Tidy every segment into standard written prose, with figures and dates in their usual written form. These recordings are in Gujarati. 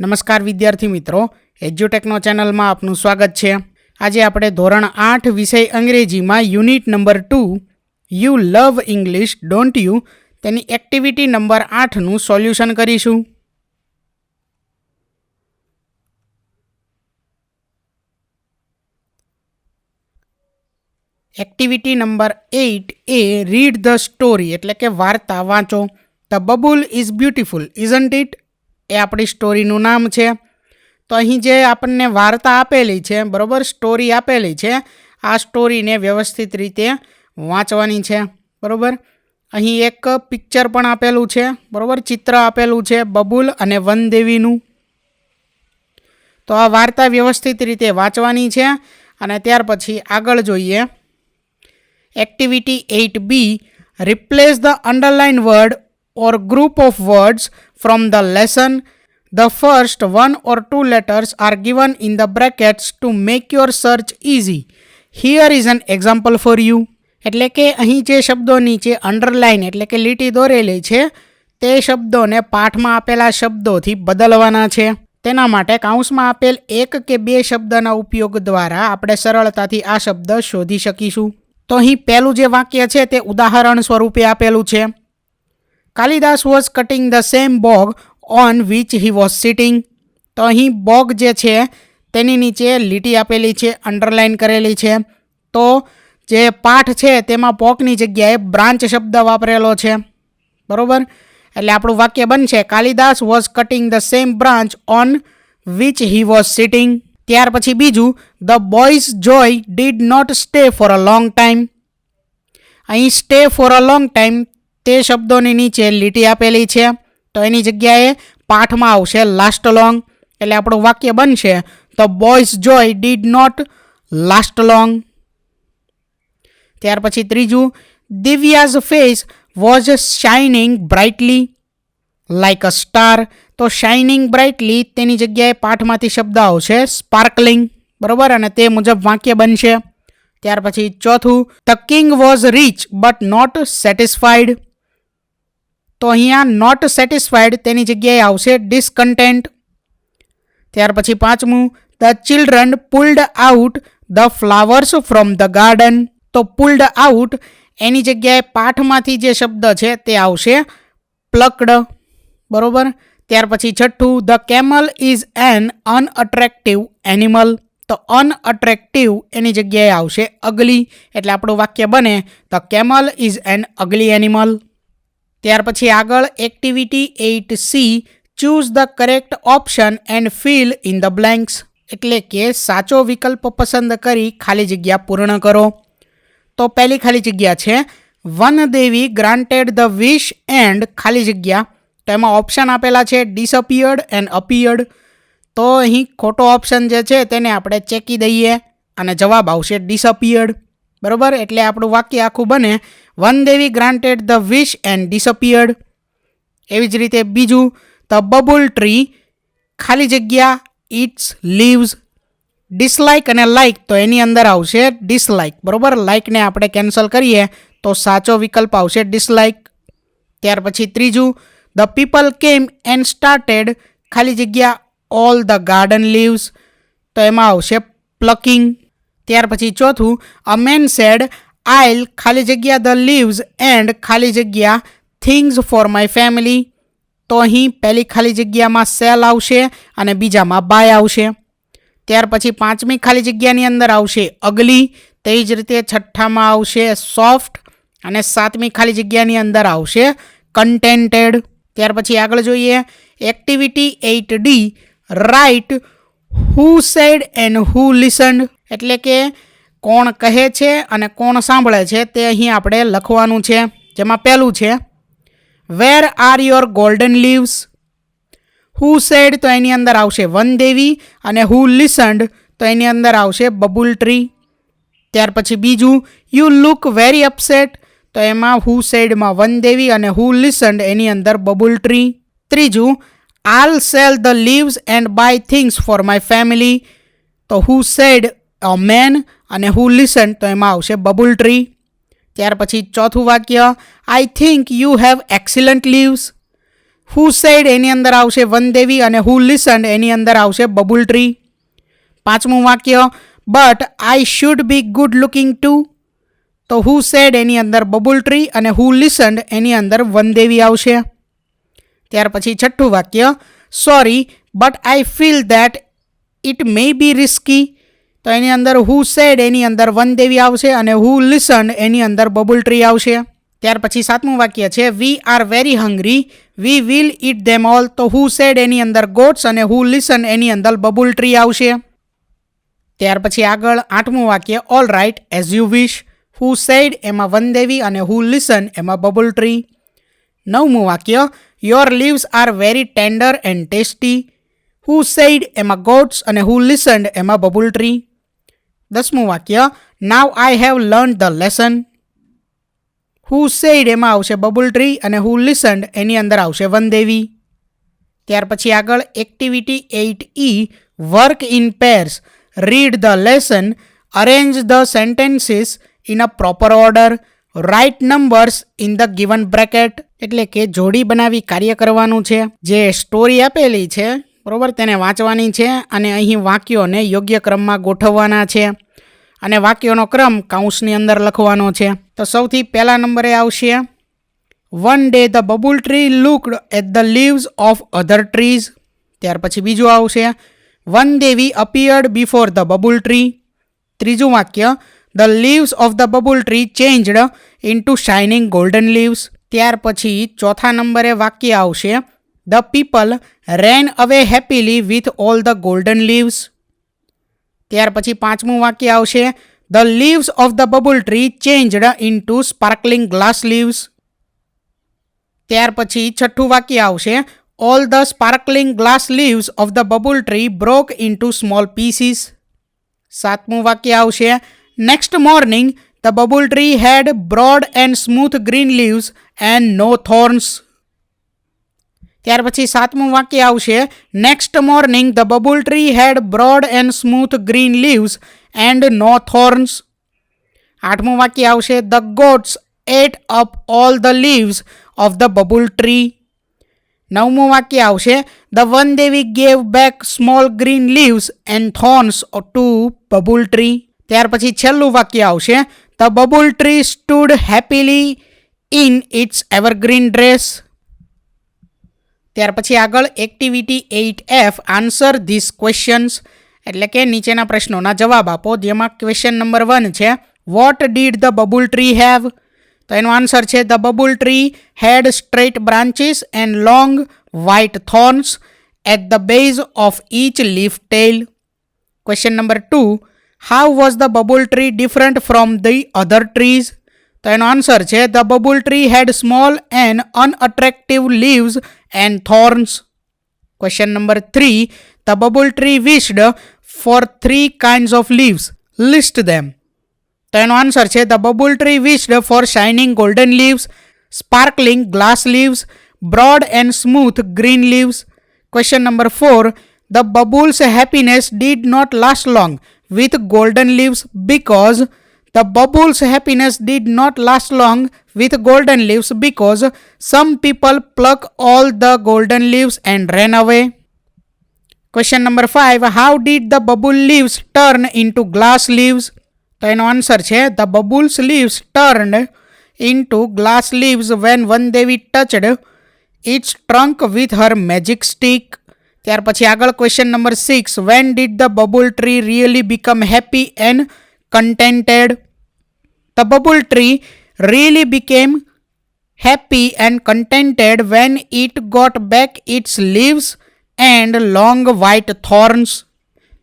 નમસ્કાર વિદ્યાર્થી મિત્રો, એજ્યુટેકનો ચેનલમાં આપનું સ્વાગત છે. આજે આપણે ધોરણ 8 વિષય અંગ્રેજીમાં unit number 2 you love English don't you તેની એક્ટિવિટી નંબર 8નું સોલ્યુશન કરીશું. Activity number 8 A read the story એટલે કે વાર્તા વાંચો. The babul is beautiful isn't it એ આપણી સ્ટોરીનું નામ છે. તો અહીં જે આપણને વાર્તા આપેલી છે, બરાબર, સ્ટોરી આપેલી છે, આ સ્ટોરીને વ્યવસ્થિત રીતે વાંચવાની છે. બરાબર, અહીં એક પિક્ચર પણ આપેલું છે, બરાબર, ચિત્ર આપેલું છે બબુલ અને વનદેવીનું. તો આ વાર્તા વ્યવસ્થિત રીતે વાંચવાની છે. અને ત્યાર પછી આગળ જોઈએ. Activity 8B, replace the underlined word or group of words from the lesson. The first one or two letters are given in the brackets to make your search easy. Here is an example for you. એટલે કે અહીં જે શબ્દો નીચે અંડરલાઇન એટલે કે લીટી દોરેલી છે તે શબ્દોને પાઠમાં આપેલા શબ્દોથી બદલવાના છે. તેના માટે કૌંસમાં આપેલ એક કે બે શબ્દના ઉપયોગ દ્વારા આપણે સરળતાથી આ શબ્દ શોધી શકીશું. તો અહીં પહેલું જે વાક્ય છે તે ઉદાહરણ સ્વરૂપે આપેલું છે. Kalidas was cutting the same bog on which he was sitting. તો અહીં બોગ જે છે તેની નીચે લીટી આપેલી છે, અંડરલાઇન કરેલી છે. તો જે પાઠ છે તેમાં બોગની જગ્યાએ બ્રાન્ચ શબ્દ વાપરેલો છે. બરાબર, એટલે આપણું વાક્ય બનશે Kalidas was cutting the same branch on which he was sitting. ત્યાર પછી બીજું, the boys joy did not stay for a long time. અહીં stay for a long time તે શબ્દોની નીચે લીટી આપેલી છે. તો એની જગ્યાએ પાઠમાં આવશે લાસ્ટ લોંગ. એટલે આપણું વાક્ય બનશે the boys joy did not last long. ત્યાર પછી ત્રીજું, Divya's face was shining brightly like a star. તો શાઇનિંગ બ્રાઇટલી તેની જગ્યાએ પાઠમાંથી શબ્દ આવશે સ્પાર્કલિંગ. બરાબર, અને તે મુજબ વાક્ય બનશે. ત્યાર પછી ચોથું, the king was rich but not satisfied. તો અહીંયા નોટ સેટિસ્ફાઈડ તેની જગ્યાએ આવશે ડિસકન્ટેન્ટ. ત્યાર પછી પાંચમું, the children pulled out the flowers from the garden. તો પુલ્ડ આઉટ એની જગ્યાએ પાઠમાંથી જે શબ્દ છે તે આવશે પ્લક્ડ. બરોબર. ત્યાર પછી છઠ્ઠું, the camel is an unattractive animal. તો અનઅટ્રેક્ટિવ એની જગ્યાએ આવશે અગલી. એટલે આપણું વાક્ય બને the camel is an ugly animal. ત્યાર પછી આગળ activity 8C, choose the correct option and fill in the blanks. એટલે કે સાચો વિકલ્પ પસંદ કરી ખાલી જગ્યા પૂર્ણ કરો. તો પહેલી ખાલી જગ્યા છે વનદેવી ગ્રાન્ટેડ ધ વિશ એન્ડ ખાલી જગ્યા. તો એમાં ઓપ્શન આપેલા છે ડિસઅપિયર્ડ એન્ડ અપિયર્ડ. તો અહીં ખોટો ઓપ્શન જે છે તેને આપણે ચેકી દઈએ અને જવાબ આવશે ડિસઅપિયર્ડ. બરાબર, એટલે આપણું વાક્ય આખું બને Vandevi granted the wish and disappeared. એવી જ રીતે બીજું, ધ બબુલ ટ્રી ખાલી જગ્યા ઇટ્સ લીવ્સ. ડિસલાઇક અને લાઇક તો એની અંદર આવશે ડિસલાઇક. બરાબર, લાઇકને આપણે કેન્સલ કરીએ તો સાચો વિકલ્પ આવશે ડિસલાઇક. ત્યાર પછી ત્રીજું, ધ પીપલ કેમ એન્ડ સ્ટાર્ટેડ ખાલી જગ્યા ઓલ ધ ગાર્ડન લીવ્સ. તો એમાં આવશે પ્લકિંગ. ત્યાર પછી ચોથું, અ મેન સેડ આઈલ ખાલી જગ્યા ધ લીવ્સ એન્ડ ખાલી જગ્યા થિંગ્સ ફોર માય ફેમિલી. તો અહીં પહેલી ખાલી જગ્યામાં સેલ આવશે અને બીજામાં બાય આવશે. ત્યાર પછી પાંચમી ખાલી જગ્યાની અંદર આવશે અગલી. તે જ રીતે છઠ્ઠામાં આવશે સોફ્ટ અને સાતમી ખાલી જગ્યાની અંદર આવશે કન્ટેન્ટેડ. ત્યાર પછી આગળ જોઈએ activity 8D, write who said and હુ લિસન્ડ. એટલે કે કોણ કહે છે અને કોણ સાંભળે છે તે અહીં આપણે લખવાનું છે. જેમાં પહેલું છે where are your golden leaves. Who sad તો એની અંદર આવશે વનદેવી અને હુ લિસન્ડ તો એની અંદર આવશે બબુલ ટ્રી. ત્યાર પછી બીજું, યુ લુક વેરી અપસેટ તો એમાં હુ સેડમાં વનદેવી અને હુ લિસન્ડ એની અંદર બબુલ ટ્રી. ત્રીજું, I'll sell the leaves and buy things for my family. તો હુ સેડ અ મેન અને હુ લિસન્ડ તો એમાં આવશે બબુલ ટ્રી. ત્યાર પછી ચોથું વાક્ય, I think you have excellent leaves. Who said એની અંદર આવશે વનદેવી અને હુ લિસન્ડ એની અંદર આવશે બબુલ ટ્રી. પાંચમું વાક્ય but I should be good looking to, તો હુ સેડ એની અંદર બબુલ ટ્રી અને હુ લિસન્ડ એની અંદર વનદેવી આવશે. ત્યાર પછી છઠ્ઠું વાક્ય sorry but I feel that it may be risky, તો એની અંદર હુ સેડ એની અંદર વનદેવી આવશે અને હુ લિસન્ડ એની અંદર બબુલ ટ્રી આવશે. ત્યાર પછી સાતમું વાક્ય છે we are very hungry we will it them all, તો હુ સેડ એની અંદર ગોટ્સ અને હુ લિસન એની અંદર બબુલ ટ્રી આવશે. ત્યાર પછી આગળ આઠમું વાક્ય all right as you wish, who said એમાં વનદેવી અને હુ લિસન એમાં બબુલ ટ્રી. નવમું વાક્ય your leaves are very tender and tasty, who said એમાં ગોટ્સ અને હુ લિસન્ડ એમાં બબુલ ટ્રી. 10મું વાક્ય now I have learn the lesson, who said એમાં આવશે બબુલ ટ્રી અને હુ લિસન્ડ એની અંદર આવશે વનદેવી. ત્યાર પછી આગળ activity 8E work in pairs, read the lesson, arrange the sentences in a proper order, write numbers in the given bracket, એટલે કે જોડી બનાવી કાર્ય કરવાનું છે. જે સ્ટોરી આપેલી છે બરોબર તેને વાંચવાની છે અને અહીં વાક્યોને યોગ્ય ક્રમમાં ગોઠવવાના છે અને વાક્યોનો ક્રમ કાઉન્સની અંદર લખવાનો છે. તો સૌથી પહેલા નંબરે આવશે one day the babul tree looked at the leaves of other trees. ત્યાર પછી બીજું આવશે Vandevi appeared before the babul tree. ત્રીજું વાક્ય the leaves of the babul tree changed into shining golden leaves. ત્યાર પછી ચોથા નંબરે વાક્ય આવશે the people ran away happily with all the golden leaves. ત્યાર પછી પાંચમું વાક્ય આવશે the leaves of the babul tree changed into sparkling glass leaves. ત્યાર પછી છઠ્ઠું વાક્ય આવશે all the sparkling glass leaves of the babul tree broke into small pieces. સાતમું વાક્ય આવશે next morning the babul tree had broad and smooth green leaves and no thorns. ત્યાર પછી સાતમું વાક્ય આવશે next morning the babul tree had broad and smooth green leaves and no thorns. આઠમું વાક્ય આવશે the goats ate up all the leaves of the babul tree. નવમું વાક્ય આવશે the Van Devi gave back small green leaves and thorns to babul tree. ત્યાર પછી છેલ્લું વાક્ય આવશે the babul tree stood happily in its evergreen dress. ત્યાર પછી આગળ activity 8F answer this questions, એટલે કે નીચેના પ્રશ્નોના જવાબ આપો. જેમાં ક્વેશ્ચન નંબર 1 છે what did the babul tree have, તો એનો આન્સર છે the babul tree had straight branches and long white thorns at the base of each leaf tail. Question number 2 how was the babul tree different from the other trees, તો એનો આન્સર છે the babul tree had small and unattractive leaves and thorns. Question number 3 the babul tree wished for 3 kinds of leaves, list them, તો એનો આન્સર છે the babul tree wished for shining golden leaves, sparkling glass leaves, broad and smooth green leaves. Question number 4 the babul's happiness did not last long with golden leaves because the bubbles happiness did not last long with golden leaves because some people pluck all the golden leaves and ran away. Question number 5 how did the bubble leaves turn into glass leaves, તો એનો આન્સર છે the bubbles leaves turned into glass leaves when one Devi touched its trunk with her magic stick. ત્યાર પછી આગળ question number 6 when did the bubble tree really become happy and contented, the bubble tree really became happy and contented when it got back its leaves and long white thorns.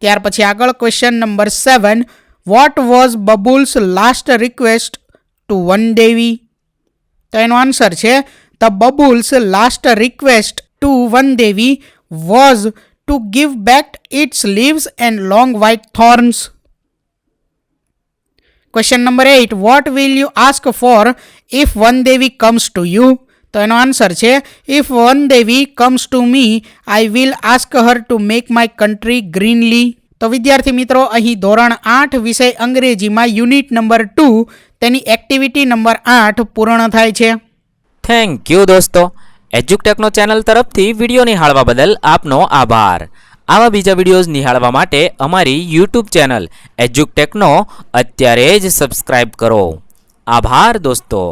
ત્યાર પછી આગળ question number 7 what was Bubbles last request to one Devi, તો એનો આન્સર છે the Bubbles last request to one Devi was to give back its leaves and long white thorns. Question number 8 what will you ask for if one Devi comes to you, તો એનો આન્સર છે if one Devi comes to me I will ask her to make my country greenly. તો વિદ્યાર્થી મિત્રો અહીં ધોરણ 8 વિષય અંગ્રેજીમાં યુનિટ નંબર 2 તેની એક્ટિવિટી નંબર 8 પૂર્ણ થાય છે. થેન્ક યુ દોસ્તો. એજ્યુકટેકનો ચેનલ તરફથી વિડીયો નિહાળવા બદલ આપનો આભાર. આવા બીજા વિડીયોઝ નિહાળવા માટે અમારી યુટ્યુબ ચેનલ એજ્યુકટેકનો અત્યારે જ સબસ્ક્રાઇબ કરો. આભાર દોસ્તો.